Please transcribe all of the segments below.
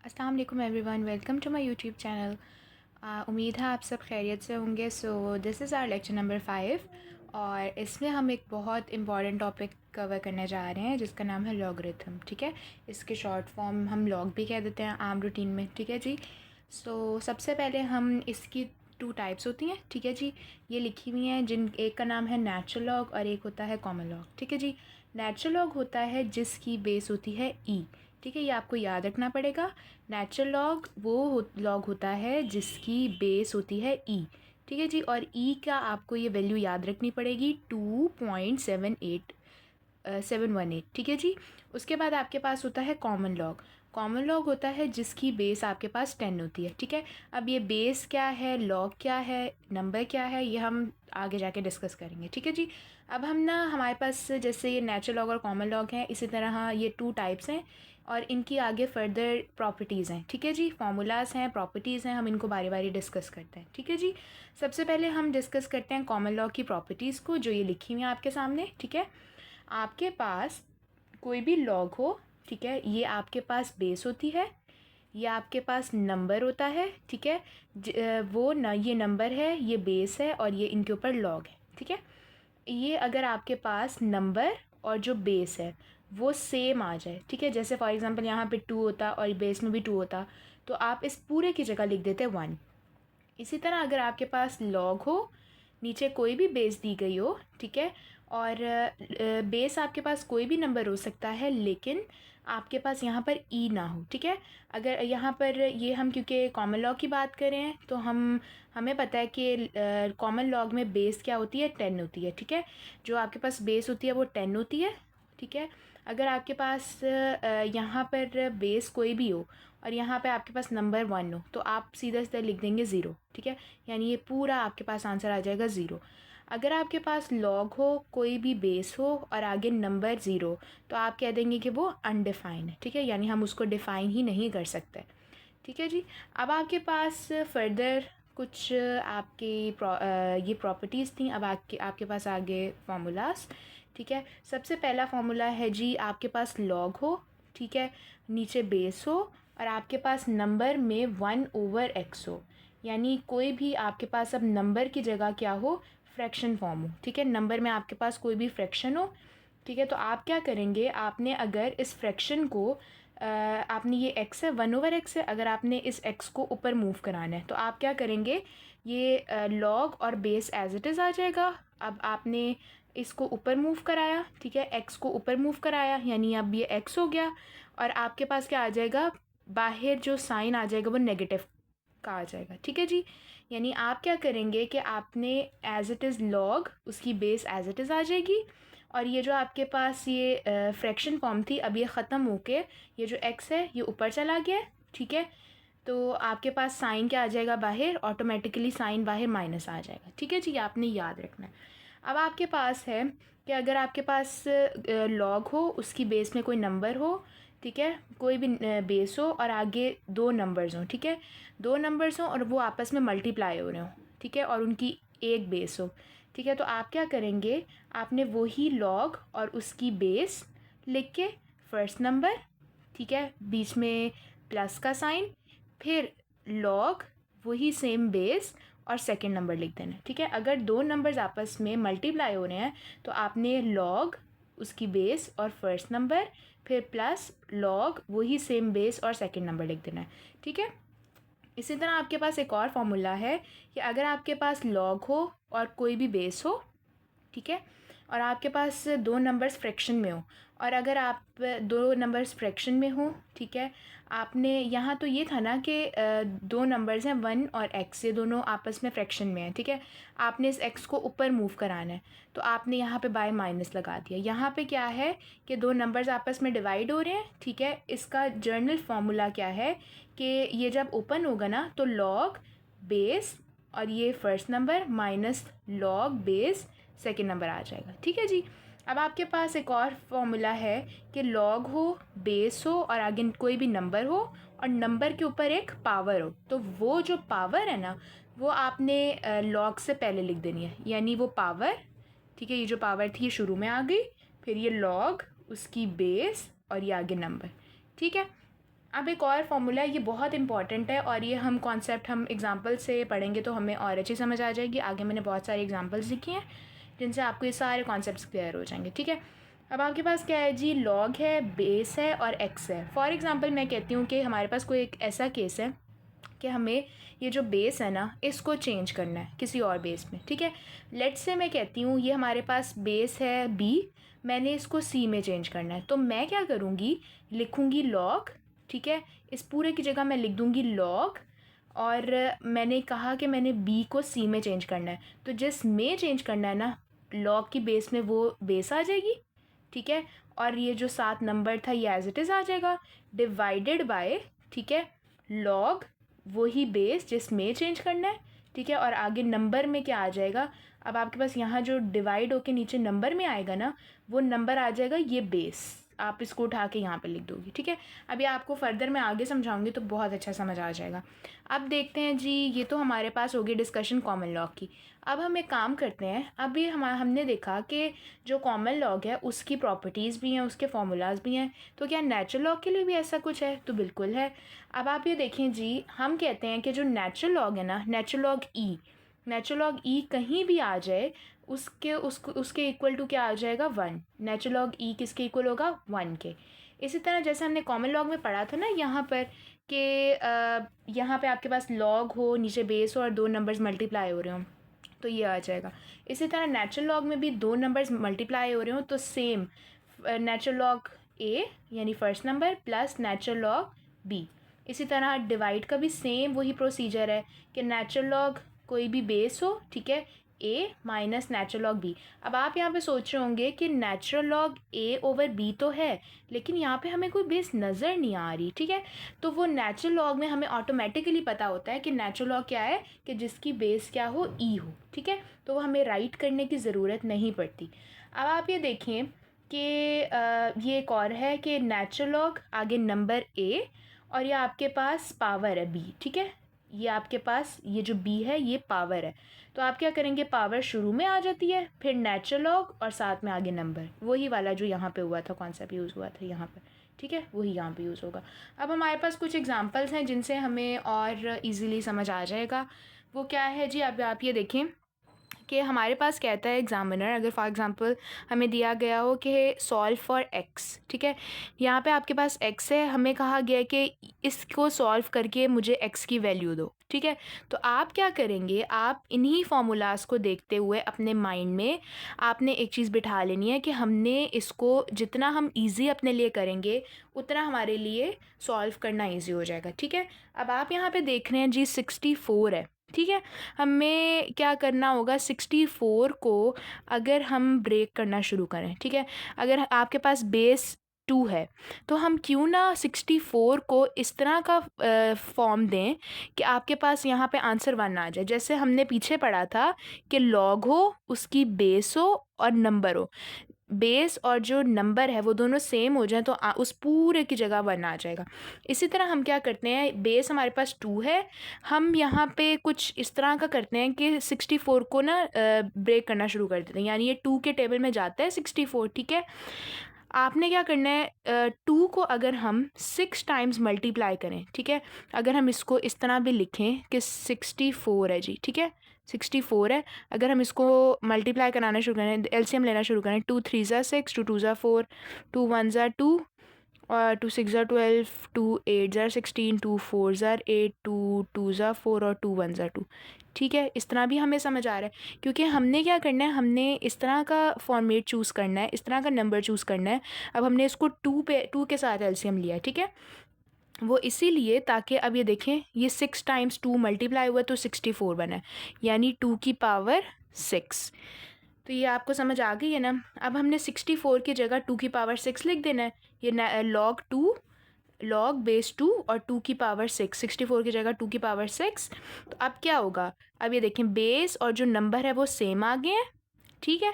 अस्सलाम वालेकुम everyone, welcome to my YouTube channel. उम्मीद है आप सब खैरियत से होंगे। So this is our lecture number 5 और इसमें हम एक बहुत इम्पॉर्टेंट टॉपिक कवर करने जा रहे हैं जिसका नाम है लॉगरिथम। ठीक है, इसके शॉर्ट फॉर्म हम लॉग भी कह देते हैं आम रूटीन में। ठीक है जी। सो सबसे पहले हम इसकी 2 टाइप्स होती हैं। ठीक है जी, ये लिखी हुई हैं, जिन एक का नाम है नेचुरल लॉग और एक होता है कॉमन लॉग। ठीक है जी, नेचुरल लॉग होता है जिसकी बेस होती है ई। ठीक है, ये आपको याद रखना पड़ेगा। नेचुरल लॉग वो लॉग होता है जिसकी बेस होती है ई। ठीक है जी, और ई का आपको ये वैल्यू याद रखनी पड़ेगी 2.718। ठीक है जी। उसके बाद आपके पास होता है कॉमन लॉग। कॉमन लॉग होता है जिसकी बेस आपके पास 10 होती है। ठीक है, अब ये बेस क्या है, लॉग क्या है, नंबर क्या है, ये हम आगे जाके डिस्कस करेंगे। ठीक है जी। अब हम ना, हमारे पास जैसे ये नेचुरल लॉग और कॉमन लॉग हैं, इसी तरह ये 2 टाइप्स हैं और इनकी आगे फर्दर प्रॉपर्टीज़ हैं। ठीक है जी, फार्मूलाज हैं, प्रॉपर्टीज़ हैं, हम इनको बारी बारी डिस्कस करते हैं। ठीक है जी। सबसे पहले हम डिस्कस करते हैं कॉमन लॉ की प्रॉपर्टीज़ को, जो ये लिखी हुई हैं आपके सामने। ठीक है, आपके पास कोई भी लॉग हो, ठीक है, ये आपके पास बेस होती है, ये आपके पास नंबर होता है। ठीक है, वो न, ये नंबर है, ये बेस है और ये इनके ऊपर लॉग है। ठीक है, ये अगर आपके पास नंबर और जो बेस है वो सेम आ जाए, ठीक है, जैसे फॉर एग्जांपल यहाँ पे 2 होता और बेस में भी 2 होता, तो आप इस पूरे की जगह लिख देते 1। इसी तरह अगर आपके पास लॉग हो, नीचे कोई भी बेस दी गई हो, ठीक है, और बेस आपके पास कोई भी नंबर हो सकता है, लेकिन आपके पास यहाँ पर ई ना हो। ठीक है, अगर यहाँ पर ये हम क्योंकि कॉमन लॉग की बात करें तो हमें पता है कि कॉमन लॉग में बेस क्या होती है, 10 होती है। ठीक है, जो आपके पास बेस होती है वो 10 होती है। ठीक है, अगर आपके पास यहाँ पर बेस कोई भी हो और यहाँ पे आपके पास नंबर 1 हो, तो आप सीधा सीधा लिख देंगे 0। ठीक है, यानी ये पूरा आपके पास आंसर आ जाएगा 0। अगर आपके पास लॉग हो, कोई भी बेस हो और आगे नंबर 0, तो आप कह देंगे कि वो अनडिफाइंड है। ठीक है, यानी हम उसको डिफ़ाइन ही नहीं कर सकते। ठीक है जी। अब आपके पास फर्दर कुछ ये प्रॉपर्टीज़ थी। अब आपके पास आगे फार्मूलाज। ठीक है, सबसे पहला फार्मूला है जी, आपके पास लॉग हो, ठीक है, नीचे बेस हो और आपके पास नंबर में 1/x हो, यानी कोई भी आपके पास अब नंबर की जगह क्या हो, फ्रैक्शन फॉर्म हो। ठीक है, नंबर में आपके पास कोई भी फ्रैक्शन हो। ठीक है, तो आप क्या करेंगे, आपने अगर इस फ्रैक्शन को आपने ये x है, 1/x है, अगर आपने इस x को ऊपर मूव कराना है तो आप क्या करेंगे, ये लॉग और बेस एज इट इज़ आ जाएगा। अब आपने इसको ऊपर मूव कराया, ठीक है, x को ऊपर मूव कराया, यानी अब ये x हो गया और आपके पास क्या आ जाएगा, बाहर जो साइन आ जाएगा वो नेगेटिव का आ जाएगा। ठीक है जी, यानी आप क्या करेंगे कि आपने एज इट इज़ लॉग, उसकी बेस एज इट इज़ आ जाएगी और ये जो आपके पास ये फ्रैक्शन फॉर्म थी, अब ये ख़त्म होके ये जो x है ये ऊपर चला गया। ठीक है, तो आपके पास साइन क्या आ जाएगा, बाहर ऑटोमेटिकली साइन बाहर माइनस आ जाएगा। ठीक है जी, आपने याद रखना है। अब आपके पास है कि अगर आपके पास लॉग हो, उसकी बेस में कोई नंबर हो, ठीक है, कोई भी बेस हो और आगे 2 नंबर्स हों, ठीक है, 2 नंबर्स हों और वो आपस में मल्टीप्लाई हो रहे हों, ठीक है, और उनकी एक बेस हो। ठीक है, तो आप क्या करेंगे, आपने वही लॉग और उसकी बेस लिख के फर्स्ट नंबर, ठीक है, बीच में प्लस का साइन, फिर लॉग, वही सेम बेस और सेकंड नंबर लिख देना। ठीक है, अगर 2 नंबर्स आपस में मल्टीप्लाई हो रहे हैं तो आपने लॉग, उसकी बेस और फर्स्ट नंबर, फिर प्लस लॉग, वही सेम बेस और सेकंड नंबर लिख देना है। ठीक है, इसी तरह आपके पास एक और फॉर्मूला है कि अगर आपके पास लॉग हो और कोई भी बेस हो, ठीक है, और आपके पास 2 नंबर्स फ्रैक्शन में हो, और अगर आप 2 नंबर्स फ्रैक्शन में हो, ठीक है, आपने यहाँ तो ये था ना कि 2 नंबर्स हैं 1 और x, ये दोनों आपस में फ्रैक्शन में है। ठीक है, आपने इस x को ऊपर मूव कराना है, तो आपने यहाँ पे बाय माइनस लगा दिया। यहाँ पे क्या है कि 2 नंबर्स आपस में डिवाइड हो रहे हैं। ठीक है, इसका जर्नल फार्मूला क्या है कि ये जब ओपन होगा ना, तो लॉग बेस और ये first number minus log base second number आ जाएगा। ठीक है जी। अब आपके पास एक और फॉर्मूला है कि लॉग हो, बेस हो और आगे कोई भी नंबर हो और नंबर के ऊपर एक पावर हो, तो वो जो पावर है ना, वो आपने लॉग से पहले लिख देनी है, यानी वो पावर, ठीक है, ये जो पावर थी ये शुरू में आ गई, फिर ये लॉग, उसकी बेस और ये आगे नंबर। ठीक है, अब एक और फॉर्मूला है, ये बहुत इंपॉर्टेंट है और ये हम कॉन्सेप्ट हम एग्जांपल से पढ़ेंगे तो हमें और अच्छी समझ आ जाएगी। आगे मैंने बहुत सारे एग्जांपल्स लिखी हैं जिनसे आपको ये सारे कॉन्सेप्ट्स क्लियर हो जाएंगे, ठीक है। अब आपके पास क्या है जी, लॉग है, बेस है और एक्स है। फॉर एग्जांपल मैं कहती हूँ कि हमारे पास कोई एक ऐसा केस है कि हमें ये जो बेस है ना इसको चेंज करना है किसी और बेस में, ठीक है। लेट्स से मैं कहती हूँ ये हमारे पास बेस है बी, मैंने इसको सी में चेंज करना है, तो मैं क्या करूँगी, लिखूँगी लॉग, ठीक है। इस पूरे की जगह मैं लिख दूँगी लॉग, और मैंने कहा कि मैंने बी को सी में चेंज करना है, तो जिस में चेंज करना है ना लॉग की बेस में वो बेस आ जाएगी, ठीक है। और ये जो 7 नंबर था ये एज इट इज़ आ जाएगा, डिवाइडेड बाय, ठीक है, लॉग वही बेस जिसमें चेंज करना है, ठीक है। और आगे नंबर में क्या आ जाएगा, अब आपके पास यहाँ जो डिवाइड होके नीचे नंबर में आएगा ना वो नंबर आ जाएगा ये बेस, आप इसको उठा के यहाँ पे लिख दोगी, ठीक है। अभी आपको फर्दर मैं आगे समझाऊंगी तो बहुत अच्छा समझ आ जाएगा। अब देखते हैं जी, ये तो हमारे पास होगी डिस्कशन कॉमन लॉग की। अब हम एक काम करते हैं, अभी हमने देखा कि जो कॉमन लॉग है उसकी प्रॉपर्टीज़ भी हैं, उसके फार्मूलाज भी हैं, तो क्या नेचुरल लॉग के लिए भी ऐसा कुछ है, तो बिल्कुल है। अब आप ये देखें जी, हम कहते हैं कि जो नेचुरल लॉग है ना, नेचुरल लॉग ई कहीं भी आ जाए उसके इक्वल टू क्या आ जाएगा 1। नेचुरल लॉग ई किसके इक्वल होगा 1 के। इसी तरह जैसे हमने कॉमन लॉग में पढ़ा था ना यहाँ पर कि यहाँ पे आपके पास लॉग हो, नीचे बेस हो और 2 नंबर्स मल्टीप्लाई हो रहे हों तो ये आ जाएगा। इसी तरह नेचुरल लॉग में भी 2 नंबर्स मल्टीप्लाई हो रहे हो तो सेम नेचुरल लॉग ए यानी first number plus natural log B. इसी तरह डिवाइड का भी सेम वही प्रोसीजर है कि नेचुरल लॉग कोई भी बेस हो, ठीक है, ए माइनस नेचुरल लॉग बी। अब आप यहाँ पे सोच रहे होंगे कि नेचुरल लॉग ए ओवर बी तो है लेकिन यहाँ पे हमें कोई बेस नज़र नहीं आ रही, ठीक है। तो वो नेचुरल लॉग में हमें ऑटोमेटिकली पता होता है कि नेचुरल लॉग क्या है कि जिसकी बेस क्या हो ई हो, ठीक है, तो वो हमें राइट करने की ज़रूरत नहीं पड़ती। अब आप ये देखें कि ये एक और है कि नेचुरल लॉग आगे नंबर ए और ये आपके पास पावर है बी, ठीक है। ये आपके पास ये जो बी है ये पावर है, तो आप क्या करेंगे, पावर शुरू में आ जाती है फिर नेचुरल लॉग और साथ में आगे नंबर, वही वाला जो यहाँ पे हुआ था, कॉन्सेप्ट यूज़ हुआ था यहाँ पर, ठीक है, वही यहाँ पे यूज़ होगा। अब हमारे पास कुछ एग्जांपल्स हैं जिनसे हमें और इजीली समझ आ जाएगा। वो क्या है जी, अब आप ये देखें कि हमारे पास कहता है एग्जामिनर, अगर फॉर एग्जांपल हमें दिया गया हो कि सॉल्व फॉर एक्स, ठीक है, यहाँ पे आपके पास एक्स है, हमें कहा गया है कि इसको सॉल्व करके मुझे एक्स की वैल्यू दो, ठीक है। तो आप क्या करेंगे, आप इन्हीं फार्मूलाज को देखते हुए अपने माइंड में आपने एक चीज़ बिठा लेनी है कि हमने इसको जितना हम ईजी अपने लिए करेंगे उतना हमारे लिए सॉल्व करना ईजी हो जाएगा, ठीक है। अब आप यहाँ पे देख रहे हैं जी 64 है, ठीक है। हमें क्या करना होगा, 64 को अगर हम ब्रेक करना शुरू करें, ठीक है, अगर आपके पास बेस 2 है तो हम क्यों ना 64 को इस तरह का फॉर्म दें कि आपके पास यहाँ पे आंसर 1 आ जाए। जैसे हमने पीछे पढ़ा था कि लॉग हो, उसकी बेस हो और नंबर हो, बेस और जो नंबर है वो दोनों सेम हो जाए तो उस पूरे की जगह 1 आ जाएगा। इसी तरह हम क्या करते हैं, बेस हमारे पास 2 है, हम यहाँ पे कुछ इस तरह का करते हैं कि 64 को ना ब्रेक करना शुरू कर देते हैं, यानी ये 2 के टेबल में जाता है 64, ठीक है। आपने क्या करना है, 2 को अगर हम 6 टाइम्स मल्टीप्लाई करें, ठीक है, अगर हम इसको इस तरह भी लिखें कि 64 है जी, ठीक है, 64 है, अगर हम इसको मल्टीप्लाई कराना शुरू करें, एलसीएम लेना शुरू करें, 2 3 ज़ा 6, 2 2 ज़ा 4, 2 1 ज़ा 2 और 2 6 ज़ा 12, 2 8 ज़ा 16, 2 4 ज़ा 8, 2 2 ज़ा 4 और 2 1 ज़ा 2, ठीक है। इस तरह भी हमें समझ आ रहा है क्योंकि हमने क्या करना है, हमने इस तरह का फॉर्मेट चूज़ करना है, इस तरह का नंबर चूज़ करना है। अब हमने इसको 2 के साथ एलसीएम लिया है, ठीक है, वो इसीलिए ताकि अब ये देखें ये 6 टाइम्स 2 मल्टीप्लाई हुआ तो 64 बना है, यानी 2 की पावर 6। तो ये आपको समझ आ गई है ना। अब हमने 64 की जगह 2 की पावर 6 लिख देना है, ये लॉग 2 लॉग बेस 2 और 2 की पावर 6, 64 की जगह 2 की पावर 6। तो अब क्या होगा, अब ये देखें बेस और जो नंबर है वो सेम आ गए हैं, ठीक है।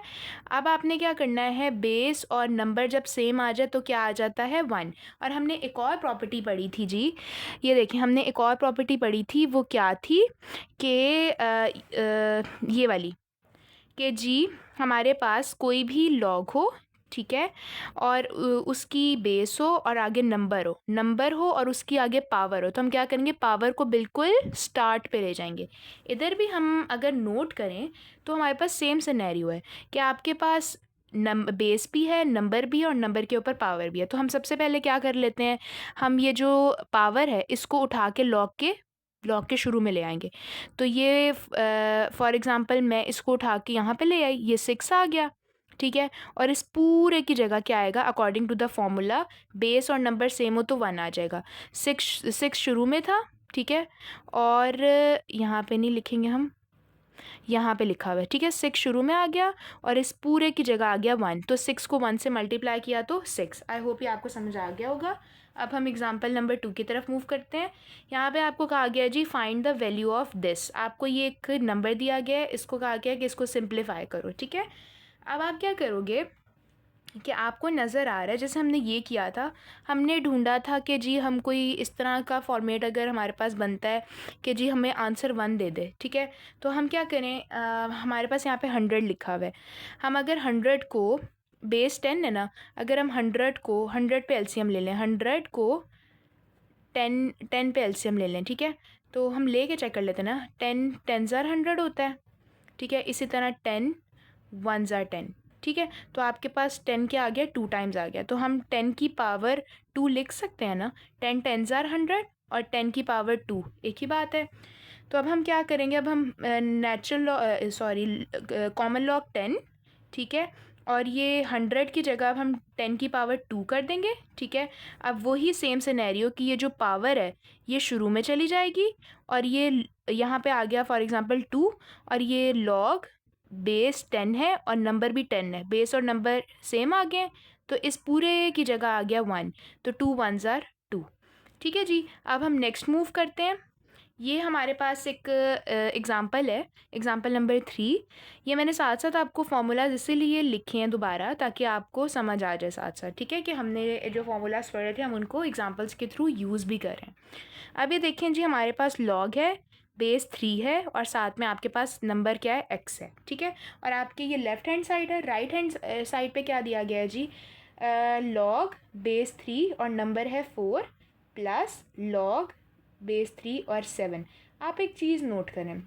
अब आपने क्या करना है, बेस और नंबर जब सेम आ जाए तो क्या आ जाता है 1। और हमने एक और प्रॉपर्टी पढ़ी थी जी, ये देखें हमने एक और प्रॉपर्टी पढ़ी थी, वो क्या थी कि ये वाली कि जी हमारे पास कोई भी लॉग हो, ठीक है, और उसकी बेस हो और आगे नंबर हो और उसकी आगे पावर हो, तो हम क्या करेंगे, पावर को बिल्कुल स्टार्ट पे ले जाएंगे। इधर भी हम अगर नोट करें तो हमारे पास सेम सिनेरियो है कि आपके पास बेस भी है, नंबर भी है और नंबर के ऊपर पावर भी है। तो हम सबसे पहले क्या कर लेते हैं, हम ये जो पावर है इसको उठा के लॉग के शुरू में ले आएंगे। तो ये फॉर एग्ज़ाम्पल मैं इसको उठा के यहाँ पे ले आई, ये 6 आ गया, ठीक है। और इस पूरे की जगह क्या आएगा, according to the formula base और नंबर सेम हो तो 1 आ जाएगा। 6 शुरू में था, ठीक है, और यहाँ पे नहीं लिखेंगे हम, यहाँ पे लिखा हुआ है, ठीक है। 6 शुरू में आ गया और इस पूरे की जगह आ गया 1, तो 6 को 1 से मल्टीप्लाई किया तो 6। आई होप ये आपको समझ आ गया होगा। अब हम एग्जाम्पल नंबर 2 की तरफ मूव करते हैं। यहाँ पे आपको कहा गया है जी find the value of this. आपको ये एक नंबर दिया गया है, इसको कहा गया है कि इसको सिंप्लीफाई करो, ठीक है। अब आप क्या करोगे कि आपको नज़र आ रहा है जैसे हमने ये किया था, हमने ढूंढा था कि जी हम कोई इस तरह का फॉर्मेट अगर हमारे पास बनता है कि जी हमें आंसर 1 दे दे, ठीक है। तो हम क्या करें, हमारे पास यहाँ पे 100 लिखा हुआ है। हम अगर 100 को बेस 10 है ना, अगर हम 100 को 100 पे एलसीएम ले लें, 100 को 10 पे एलसीएम ले लें, ठीक है। तो हम ले के चेक कर लेते हैं ना, 10 ज़ार 100 होता है, ठीक है। इसी तरह 10 1 ज़ार 10, ठीक है। तो आपके पास 10 क्या आ गया, 2 टाइम्स आ गया, तो हम 10 की पावर 2 लिख सकते हैं ना। 10 ज़ार 100 और 10 की पावर 2 एक ही बात है। तो अब हम क्या करेंगे, अब हम कॉमन लॉग 10, ठीक है, और ये 100 की जगह अब हम 10 की पावर 2 कर देंगे, ठीक है। अब वही सेम सिनेरियो कि ये जो पावर है ये शुरू में चली जाएगी और ये यहाँ पे आ गया फॉर एग्ज़ाम्पल 2, और ये लॉग बेस 10 है और नंबर भी 10 है, बेस और नंबर सेम आ गए, तो इस पूरे की जगह आ गया 1, तो 2 1 ज़ार 2, ठीक है जी। अब हम नेक्स्ट मूव करते हैं। ये हमारे पास एक एग्ज़ाम्पल है, एग्ज़ाम्पल नंबर 3। ये मैंने साथ साथ आपको फार्मूलाज इसीलिए लिखे हैं दोबारा ताकि आपको समझ आ जाए साथ साथ, ठीक है, कि हमने जो फार्मूलाज पढ़े थे हम उनको एग्ज़ाम्पल्स के थ्रू यूज़ भी करें। अब ये देखें जी, हमारे पास लॉग है, बेस 3 है और साथ में आपके पास नंबर क्या है, x है, ठीक है। और आपके ये लेफ़्ट हैंड साइड है, राइट हैंड साइड पे क्या दिया गया है जी, लॉग बेस 3 और नंबर है 4 प्लस लॉग बेस 3 और 7। आप एक चीज़ नोट करें,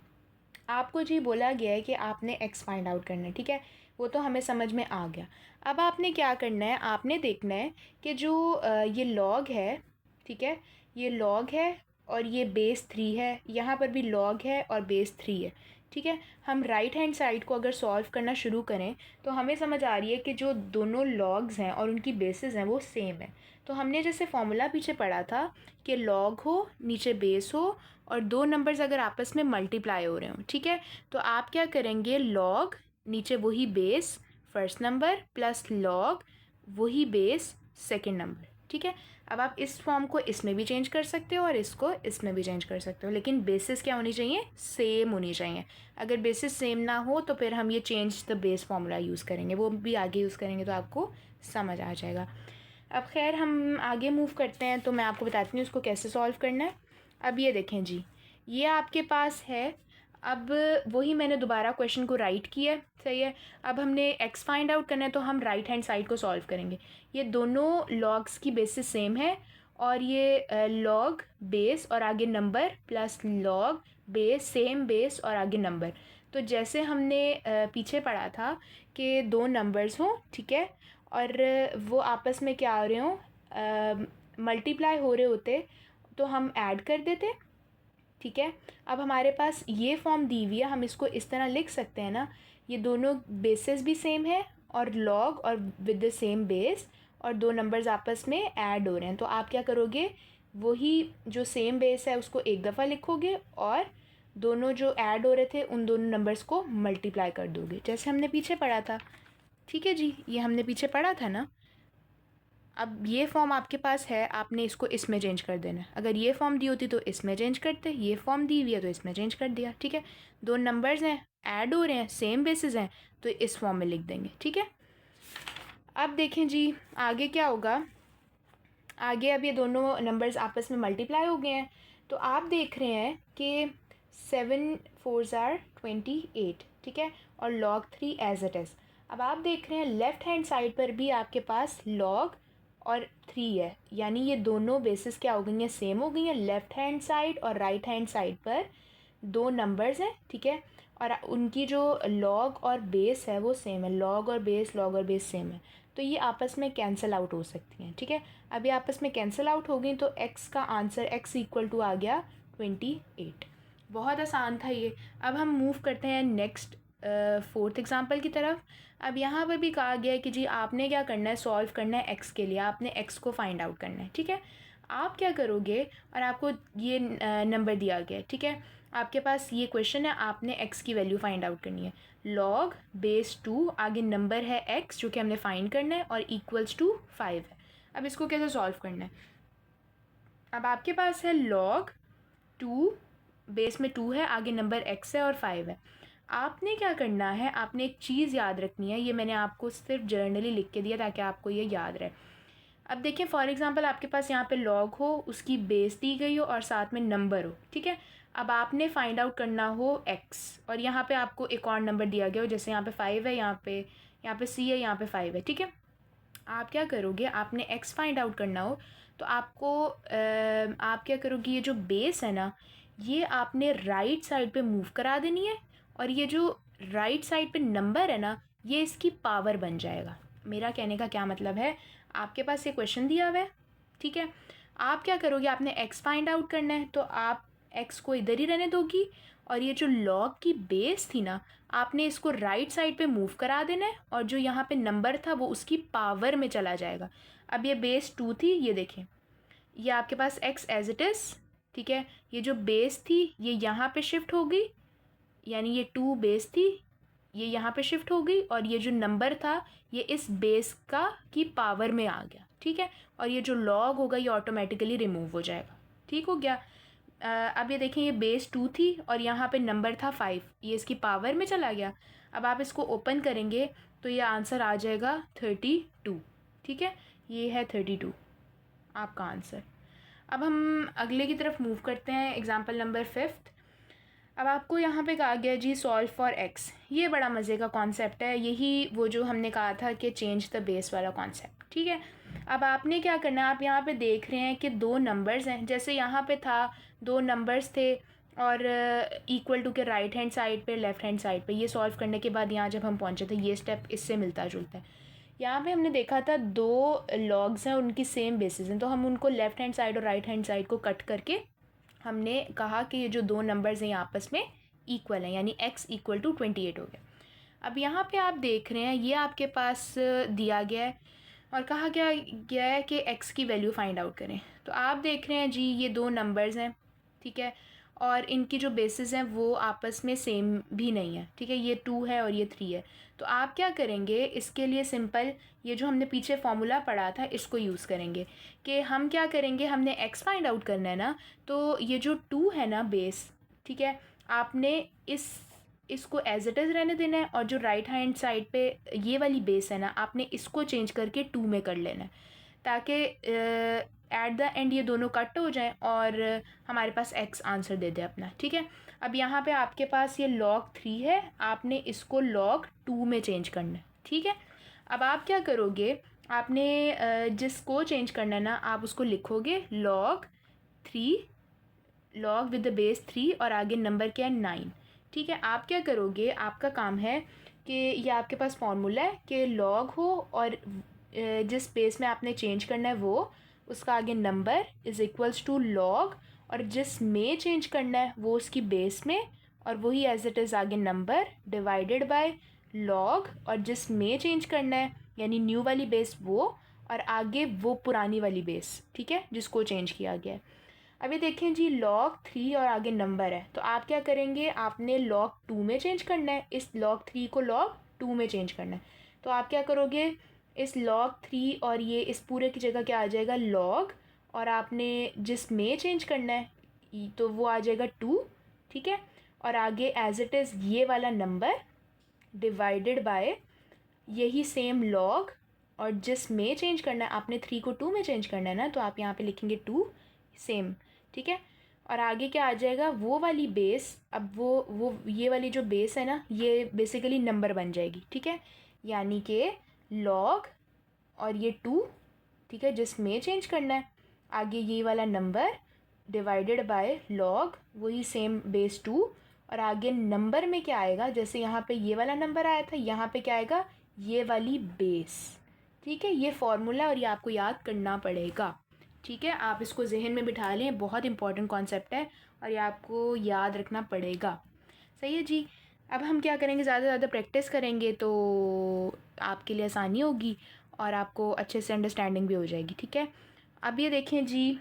आपको जी बोला गया है कि आपने x फाइंड आउट करना है, ठीक है, वो तो हमें समझ में आ गया। अब आपने क्या करना है, आपने देखना है कि जो ये लॉग है, ठीक है, ये लॉग है और ये बेस 3 है, यहाँ पर भी लॉग है और बेस 3 है, ठीक है। हम राइट हैंड साइड को अगर सॉल्व करना शुरू करें तो हमें समझ आ रही है कि जो दोनों लॉग्स हैं और उनकी बेसिस हैं वो सेम है। तो हमने जैसे फॉर्मूला पीछे पढ़ा था कि लॉग हो, नीचे बेस हो और दो नंबर्स अगर आपस में मल्टीप्लाई हो रहे हो, ठीक है, तो आप क्या करेंगे, लॉग नीचे वही base first number plus log वही बेस सेकंड नंबर, ठीक है। अब आप इस फॉर्म को इसमें भी चेंज कर सकते हो और इसको इसमें भी चेंज कर सकते हो, लेकिन बेसिस क्या होनी चाहिए, सेम होनी चाहिए। अगर बेसिस सेम ना हो तो फिर हम ये change the base formula use करेंगे, वो भी आगे यूज़ करेंगे तो आपको समझ आ जाएगा। अब खैर हम आगे मूव करते हैं, तो मैं आपको बताती हूँ उसको कैसे सॉल्व करना है। अब ये देखें जी, ये आपके पास है, अब वही मैंने दोबारा क्वेश्चन को राइट किया है, सही है। अब हमने एक्स फाइंड आउट करना है तो हम राइट हैंड साइड को सॉल्व करेंगे। ये दोनों लॉग्स की बेसिस सेम है और ये लॉग बेस और आगे number plus log base same base और आगे नंबर। तो जैसे हमने पीछे पढ़ा था कि दो नंबर्स हों, ठीक है, और वो आपस में क्या हो रहे हों, मल्टीप्लाई हो रहे होते, तो हम ऐड कर देते, ठीक है। अब हमारे पास ये फॉर्म दी हुई है, हम इसको इस तरह लिख सकते हैं ना, ये दोनों बेसिस भी सेम है और लॉग और विद द सेम बेस और दो नंबर्स आपस में ऐड हो रहे हैं। तो आप क्या करोगे, वही जो सेम बेस है उसको एक दफ़ा लिखोगे और दोनों जो ऐड हो रहे थे उन दोनों नंबर्स को मल्टीप्लाई कर दोगे, जैसे हमने पीछे पढ़ा था, ठीक है जी, ये हमने पीछे पढ़ा था ना। अब ये फॉर्म आपके पास है, आपने इसको इसमें चेंज कर देना है। अगर ये फॉर्म दी होती तो इसमें चेंज करते, ये फॉर्म दी हुई है तो इसमें चेंज कर दिया, ठीक है। दो नंबर्स हैं, ऐड हो रहे हैं, सेम बेसिस हैं, तो इस फॉर्म में लिख देंगे, ठीक है। अब देखें जी आगे क्या होगा, आगे अब ये दोनों नंबर्स आपस में मल्टीप्लाई हो गए हैं, तो आप देख रहे हैं कि 7 4 ज़ार 28, ठीक है, और log 3 एज इट इज़। अब आप देख रहे हैं लेफ़्ट हैंड साइड पर भी आपके पास log और 3 है, यानी ये दोनों बेसिस क्या हो गई हैं, सेम हो गई हैं। लेफ़्ट हैंड साइड और राइट हैंड साइड पर दो नंबर्स हैं, ठीक है, और उनकी जो log और बेस है वो सेम है। log और बेस सेम है, तो ये आपस में कैंसिल आउट हो सकती हैं, ठीक है। अब ये आपस में कैंसिल आउट हो गई तो x का आंसर x इक्वल टू आ गया 28। बहुत आसान था ये। अब हम मूव करते हैं नेक्स्ट फोर्थ एग्जांपल की तरफ। अब यहाँ पर भी कहा गया है कि जी आपने क्या करना है, सॉल्व करना है x के लिए, आपने x को फाइंड आउट करना है, ठीक है। आप क्या करोगे, और आपको ये नंबर दिया गया है, ठीक है, आपके पास ये क्वेश्चन है, आपने x की वैल्यू फाइंड आउट करनी है। log बेस 2, आगे नंबर है x जो कि हमने फाइंड करना है, और इक्वल्स टू 5 है। अब इसको कैसे सॉल्व करना है। अब आपके पास है log 2, बेस में 2 है, आगे नंबर x है और 5 है। आपने क्या करना है, आपने एक चीज़ याद रखनी है, ये मैंने आपको सिर्फ जर्नली लिख के दिया ताकि आपको ये याद रहे। अब देखिए फॉर एग्जांपल आपके पास यहाँ पे लॉग हो, उसकी बेस दी गई हो और साथ में नंबर हो, ठीक है। अब आपने फाइंड आउट करना हो x, और यहाँ पे आपको एक और नंबर दिया गया हो, जैसे यहाँ पे 5 है, यहाँ पे c है, यहाँ पे 5 है, ठीक है। आप क्या करोगे, आपने x फाइंड आउट करना हो तो आपको आप क्या करोगे, ये जो बेस है ना, ये आपने राइट साइड पे मूव करा देनी है, और ये जो राइट साइड पे नंबर है ना, ये इसकी पावर बन जाएगा। मेरा कहने का क्या मतलब है, आपके पास ये क्वेश्चन दिया हुआ है, ठीक है, आप क्या करोगे, आपने x फाइंड आउट करना है, तो आप x को इधर ही रहने दोगी, और ये जो log की बेस थी ना, आपने इसको राइट साइड पे मूव करा देना है, और जो यहाँ पे नंबर था वो उसकी पावर में चला जाएगा। अब ये बेस 2 थी, ये देखें, ये आपके पास x एज इट इज़, ठीक है, ये जो बेस थी ये यहाँ पे शिफ्ट हो गई, यानी ये 2 बेस थी, ये यहाँ पे शिफ्ट हो गई, और ये जो नंबर था ये इस बेस का की पावर में आ गया, ठीक है, और ये जो लॉग होगा ये ऑटोमेटिकली रिमूव हो जाएगा, ठीक हो गया। अब ये देखें, ये बेस 2 थी और यहाँ पे नंबर था 5, ये इसकी पावर में चला गया। अब आप इसको ओपन करेंगे तो ये आंसर आ जाएगा 32, ठीक है, ये है 32 आपका आंसर। अब हम अगले की तरफ मूव करते हैं, एग्जाम्पल नंबर 5। अब आपको यहाँ पे कहा गया जी सॉल्व फॉर x। ये बड़ा मज़े का कॉन्सेप्ट है, यही वो जो हमने कहा था कि चेंज द बेस वाला कॉन्सेप्ट, ठीक है। अब आपने क्या करना है, आप यहाँ पे देख रहे हैं कि दो नंबर्स हैं, जैसे यहाँ पे था दो नंबर्स थे और इक्वल टू के राइट हैंड साइड पे लेफ़्ट हैंड साइड पे। ये सॉल्व करने के बाद यहाँ जब हम पहुँचे थे, ये स्टेप इससे मिलता जुलता है। यहाँ पे हमने देखा था दो लॉग्स हैं, उनकी सेम बेसिस हैं, तो हम उनको लेफ़्ट हैंड साइड और राइट हैंड साइड को कट करके हमने कहा कि ये जो दो नंबर्स हैं आपस में इक्वल हैं, यानी x इक्वल टू 28 हो गया। अब यहाँ पे आप देख रहे हैं ये आपके पास दिया गया है और कहा गया है कि x की वैल्यू फाइंड आउट करें। तो आप देख रहे हैं जी ये दो नंबर्स हैं, ठीक है, और इनकी जो बेसिस हैं वो आपस में सेम भी नहीं है, ठीक है, ये 2 है और ये 3 है। तो आप क्या करेंगे, इसके लिए सिंपल ये जो हमने पीछे फॉर्मूला पढ़ा था इसको यूज़ करेंगे कि हम क्या करेंगे, हमने x फाइंड आउट करना है ना, तो ये जो 2 है ना बेस, ठीक है, आपने इसको एज इट इज़ रहने देना है, और जो राइट हैंड साइड पे ये वाली बेस है ना, आपने इसको चेंज करके 2 में कर लेना है, ताकि एट द एंड ये दोनों कट हो जाएं और हमारे पास x आंसर दे दे अपना, ठीक है। अब यहाँ पे आपके पास ये log 3 है, आपने इसको log 2 में चेंज करना है, ठीक है। अब आप क्या करोगे, आपने जिसको चेंज करना है ना, आप उसको लिखोगे log 3, log with the base 3 और आगे नंबर क्या है 9, ठीक है। आप क्या करोगे, आपका काम है कि ये आपके पास फॉर्मूला है कि log हो और जिस बेस में आपने चेंज करना है वो उसका आगे number is equals to log, और जिस में चेंज करना है वो उसकी बेस में, और वही एज इट इज़ आगे नंबर डिवाइडेड बाय log, और जिस में चेंज करना है यानी न्यू वाली बेस वो, और आगे वो पुरानी वाली बेस, ठीक है, जिसको चेंज किया गया है। अभी देखें जी log 3 और आगे नंबर है, तो आप क्या करेंगे, आपने log 2 में चेंज करना है, इस log 3 को log 2 में चेंज करना है। तो आप क्या करोगे, इस log 3 और ये इस पूरे की जगह क्या आ जाएगा log, और आपने जिस में चेंज करना है तो वो आ जाएगा 2, ठीक है, और आगे एज इट इज़ ये वाला नंबर डिवाइडेड बाय यही सेम log, और जिस में चेंज करना है, आपने 3 को 2 में चेंज करना है ना, तो आप यहाँ पे लिखेंगे 2 सेम, ठीक है, और आगे क्या आ जाएगा वो वाली बेस। अब वो ये वाली जो बेस है ना, ये बेसिकली नंबर बन जाएगी, ठीक है, यानी कि लॉग और ये 2, ठीक है, जिसमें चेंज करना है। आगे ये वाला नंबर डिवाइडेड बाय लॉग, वही सेम बेस 2, और आगे नंबर में क्या आएगा, जैसे यहाँ पे ये वाला नंबर आया था, यहाँ पे क्या आएगा, ये वाली बेस। ठीक है, ये फॉर्मूला और ये आपको याद करना पड़ेगा। ठीक है, आप इसको जहन में बिठा लें, बहुत इंपॉर्टेंट कॉन्सेप्ट है और ये आपको याद रखना पड़ेगा। सही है जी। अब हम क्या करेंगे, ज़्यादा से ज़्यादा प्रैक्टिस करेंगे तो आपके लिए आसानी होगी और आपको अच्छे से अंडरस्टैंडिंग भी हो जाएगी। ठीक है, अब ये देखें जी,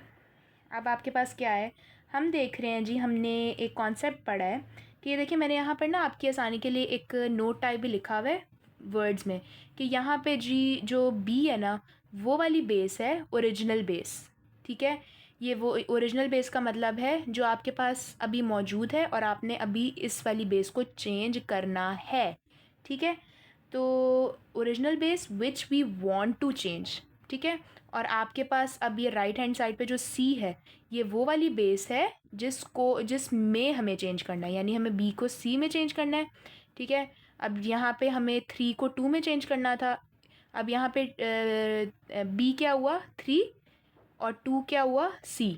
अब आपके पास क्या है, हम देख रहे हैं जी, हमने एक कॉन्सेप्ट पढ़ा है कि ये देखिए, मैंने यहाँ पर ना आपकी आसानी के लिए एक नोट टाइप भी लिखा हुआ है वर्ड्स में कि यहाँ पे जी जो बी है ना, वो वाली बेस है ओरिजिनल बेस। ठीक है, ये वो ओरिजिनल बेस का मतलब है जो आपके पास अभी मौजूद है और आपने अभी इस वाली बेस को चेंज करना है। ठीक है, तो original base which we want to change. ठीक है, और आपके पास अब ये राइट हैंड साइड पे जो सी है, ये वो वाली बेस है जिसमें हमें चेंज करना है, यानी हमें बी को सी में चेंज करना है। ठीक है, अब यहाँ पे हमें 3 को 2 में चेंज करना था। अब यहाँ पे बी क्या हुआ 3 और 2 क्या हुआ सी।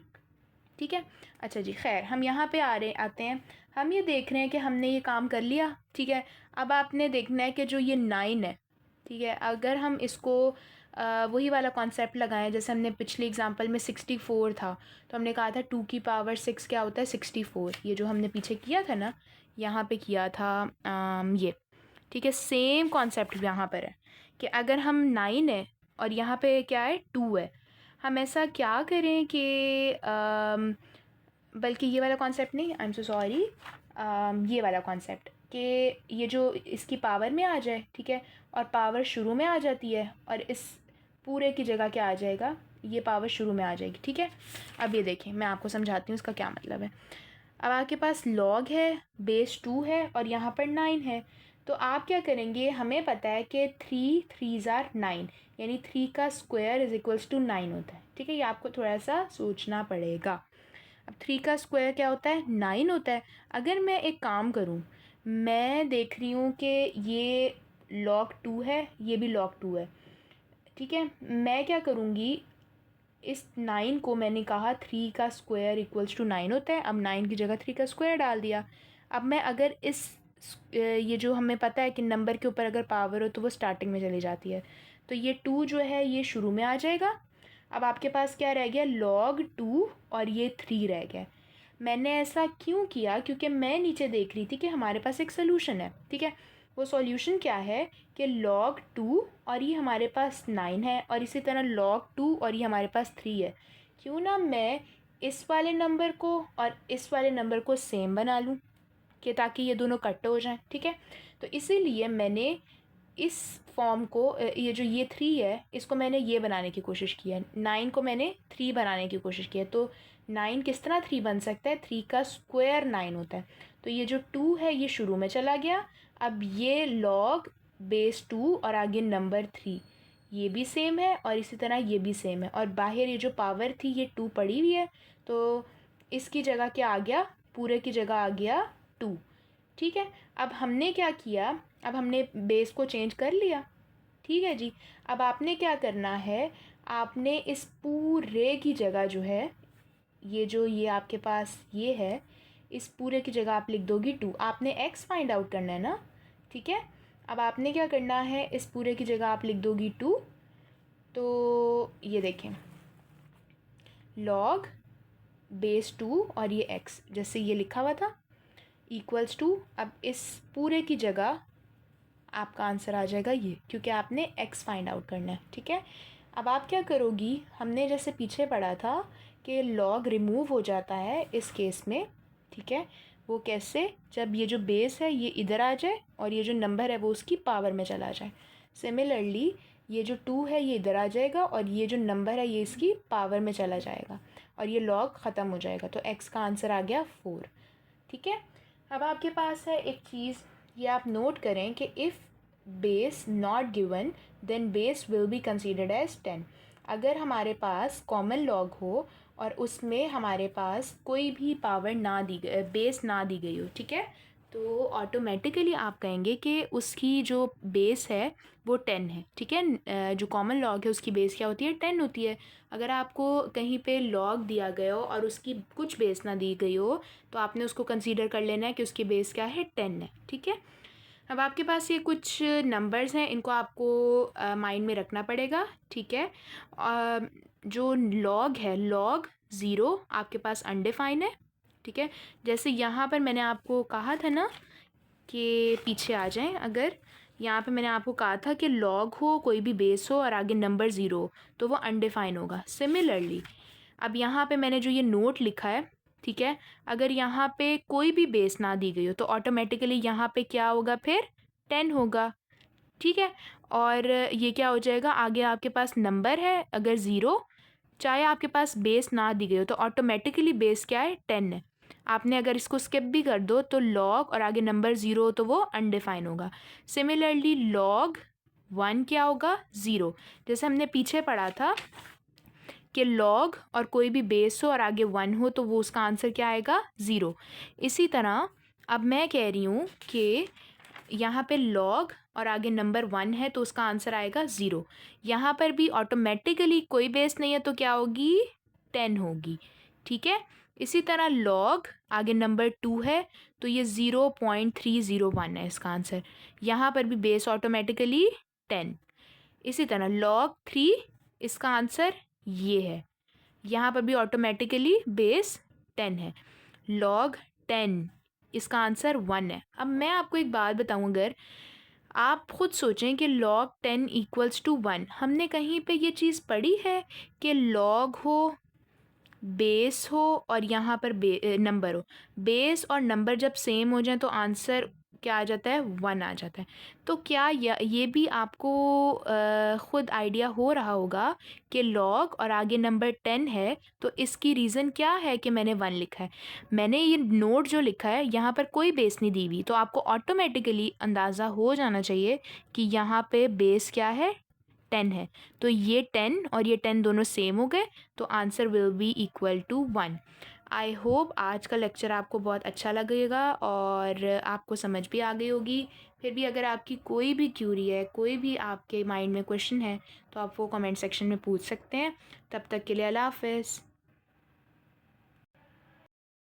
ठीक है, अच्छा जी, खैर हम यहाँ पे आते हैं, हम ये देख रहे हैं कि हमने ये काम कर लिया। ठीक है, अब आपने देखना है कि जो ये 9 है, ठीक है, अगर हम इसको वही वाला कॉन्सेप्ट लगाएं जैसे हमने पिछले एग्जांपल में 64 था, तो हमने कहा था 2 की पावर 6 क्या होता है 64। ये जो हमने पीछे किया था ना, यहाँ पे किया था ये। ठीक है, सेम कॉन्सेप्ट यहाँ पर है कि अगर हम 9 है और यहाँ पे क्या है 2 है, हम ऐसा क्या करें कि बल्कि ये वाला कॉन्सेप्ट नहीं, आई एम सो सॉरी, ये वाला कॉन्सेप्ट कि ये जो इसकी पावर में आ जाए। ठीक है, और पावर शुरू में आ जाती है और इस पूरे की जगह क्या आ जाएगा, ये पावर शुरू में आ जाएगी। ठीक है, अब ये देखें, मैं आपको समझाती हूँ इसका क्या मतलब है। अब आपके पास लॉग है, बेस 2 है और यहाँ पर 9 है, तो आप क्या करेंगे, हमें पता है कि 3 3s are 9, यानी 3 का स्क्वायर इज इक्वल्स टू 9 होता है। ठीक है, ये आपको थोड़ा सा सोचना पड़ेगा। अब 3 का स्क्वायर क्या होता है 9 होता है। अगर मैं एक काम करूँ, मैं देख रही हूँ कि ये log 2 है, ये भी log 2 है। ठीक है, मैं क्या करूँगी, इस 9 को मैंने कहा 3 का स्क्वायर इक्वल्स टू 9 होता है, अब 9 की जगह 3 का स्क्वायर डाल दिया। अब मैं अगर ये जो हमें पता है कि नंबर के ऊपर अगर पावर हो तो वो स्टार्टिंग में चली जाती है, तो ये 2 जो है ये शुरू में आ जाएगा। अब आपके पास क्या रह गया, log 2 और ये 3 रह गया। मैंने ऐसा क्यों किया, क्योंकि मैं नीचे देख रही थी कि हमारे पास एक सोल्यूशन है। ठीक है, वो सॉल्यूशन क्या है कि log 2 और ये हमारे पास 9 है और इसी तरह log 2 और ये हमारे पास 3 है। क्यों ना मैं इस वाले नंबर को और इस वाले नंबर को सेम बना लूँ कि ताकि ये दोनों कट हो जाएं। ठीक है, तो इसीलिए मैंने इस फॉर्म को ये जो ये 3 है इसको मैंने ये बनाने की कोशिश की है, 9 को मैंने 3 बनाने की कोशिश की है। तो 9 किस तरह 3 बन सकता है, 3 का स्क्वायर 9 होता है। तो ये जो 2 है ये शुरू में चला गया। अब ये log बेस 2 और आगे नंबर 3 ये भी सेम है और इसी तरह ये भी सेम है, और बाहर ये जो पावर थी ये 2 पड़ी हुई है, तो इसकी जगह क्या आ गया, पूरे की जगह आ गया 2। ठीक है, अब हमने क्या किया, अब हमने बेस को चेंज कर लिया। ठीक है जी, अब आपने क्या करना है, आपने इस पूरे की जगह जो है, ये जो ये आपके पास ये है, इस पूरे की जगह आप लिख दोगी 2। आपने x फाइंड आउट करना है ना। ठीक है, अब आपने क्या करना है, इस पूरे की जगह आप लिख दोगी 2। तो ये देखें, log बेस 2 और ये x जैसे ये लिखा हुआ था इक्वल्स टू, अब इस पूरे की जगह आपका आंसर आ जाएगा ये, क्योंकि आपने x फाइंड आउट करना है। ठीक है, अब आप क्या करोगी, हमने जैसे पीछे पढ़ा था कि log रिमूव हो जाता है इस केस में। ठीक है, वो कैसे, जब ये जो बेस है ये इधर आ जाए और ये जो नंबर है वो उसकी पावर में चला जाए। सिमिलरली ये जो 2 है ये इधर आ जाएगा और ये जो नंबर है ये इसकी पावर में चला जाएगा और ये log ख़त्म हो जाएगा, तो x का आंसर आ गया 4। ठीक है, अब आपके पास है एक चीज़, ये आप नोट करें कि if base not given then base will be considered as 10। अगर हमारे पास कॉमन लॉग हो और उसमें हमारे पास कोई भी पावर ना दी गई, बेस ना दी गई हो, ठीक है, तो ऑटोमेटिकली आप कहेंगे कि उसकी जो बेस है वो 10 है, ठीक है। जो कॉमन लॉग है उसकी बेस क्या होती है, 10 होती है। अगर आपको कहीं पे लॉग दिया गया हो और उसकी कुछ बेस ना दी गई हो तो आपने उसको कंसीडर कर लेना है कि उसकी बेस क्या है, 10 है, ठीक है। अब आपके पास ये कुछ नंबर्स हैं, इनको आपको माइंड में रखना पड़ेगा, ठीक है। जो लॉग है, लॉग 0 आपके पास अनडिफाइन है, ठीक है। जैसे यहाँ पर मैंने आपको कहा था ना कि पीछे आ जाएं, अगर यहाँ पे मैंने आपको कहा था कि लॉग हो, कोई भी बेस हो और आगे नंबर 0 हो तो वो अनडिफाइन होगा। सिमिलरली अब यहाँ पे मैंने जो ये नोट लिखा है, ठीक है, अगर यहाँ पे कोई भी बेस ना दी गई हो तो ऑटोमेटिकली यहाँ पे क्या होगा, फिर 10 होगा, ठीक है। और ये क्या हो जाएगा, आगे आपके पास नंबर है अगर 0, चाहे आपके पास बेस ना दी गई हो तो ऑटोमेटिकली बेस क्या है, 10 है। आपने अगर इसको स्किप भी कर दो तो लॉग और आगे नंबर 0 हो तो वो अनडिफाइन होगा। सिमिलरली लॉग 1 क्या होगा, 0। जैसे हमने पीछे पढ़ा था कि लॉग और कोई भी बेस हो और आगे 1 हो तो वो उसका आंसर क्या आएगा, 0। इसी तरह अब मैं कह रही हूँ कि यहाँ पे लॉग और आगे नंबर 1 है तो उसका आंसर आएगा 0। यहाँ पर भी ऑटोमेटिकली कोई बेस नहीं है तो क्या होगी, 10 होगी, ठीक है। इसी तरह लॉग आगे नंबर 2 है तो ये 0.301 है इसका आंसर। यहाँ पर भी बेस ऑटोमेटिकली 10। इसी तरह लॉग 3, इसका आंसर ये है। यहाँ पर भी ऑटोमेटिकली बेस 10 है। लॉग 10, इसका आंसर 1 है। अब मैं आपको एक बात बताऊँ, अगर आप खुद सोचें कि log 10 इक्वल्स टू 1, हमने कहीं पे ये चीज़ पढ़ी है कि लॉग हो, बेस हो और यहाँ पर नंबर हो। बेस और नंबर जब सेम हो जाए तो आंसर क्या आ जाता है, 1 आ जाता है। तो क्या ये भी आपको ख़ुद आइडिया हो रहा होगा कि लॉग और आगे नंबर 10 है तो इसकी रीज़न क्या है कि मैंने 1 लिखा है। मैंने ये नोट जो लिखा है यहाँ पर कोई बेस नहीं दी हुई, तो आपको ऑटोमेटिकली अंदाज़ा हो जाना चाहिए कि यहाँ पे बेस क्या है, 10 है। तो ये 10 और ये 10 दोनों सेम हो गए तो answer will be equal to 1। I hope आज का लेक्चर आपको बहुत अच्छा लगेगा और आपको समझ भी आ गई होगी। फिर भी अगर आपकी कोई भी क्यूरी है, कोई भी आपके माइंड में क्वेश्चन है तो आप वो कमेंट सेक्शन में पूछ सकते हैं। तब तक के लिए अल्लाह हाफ़िज़।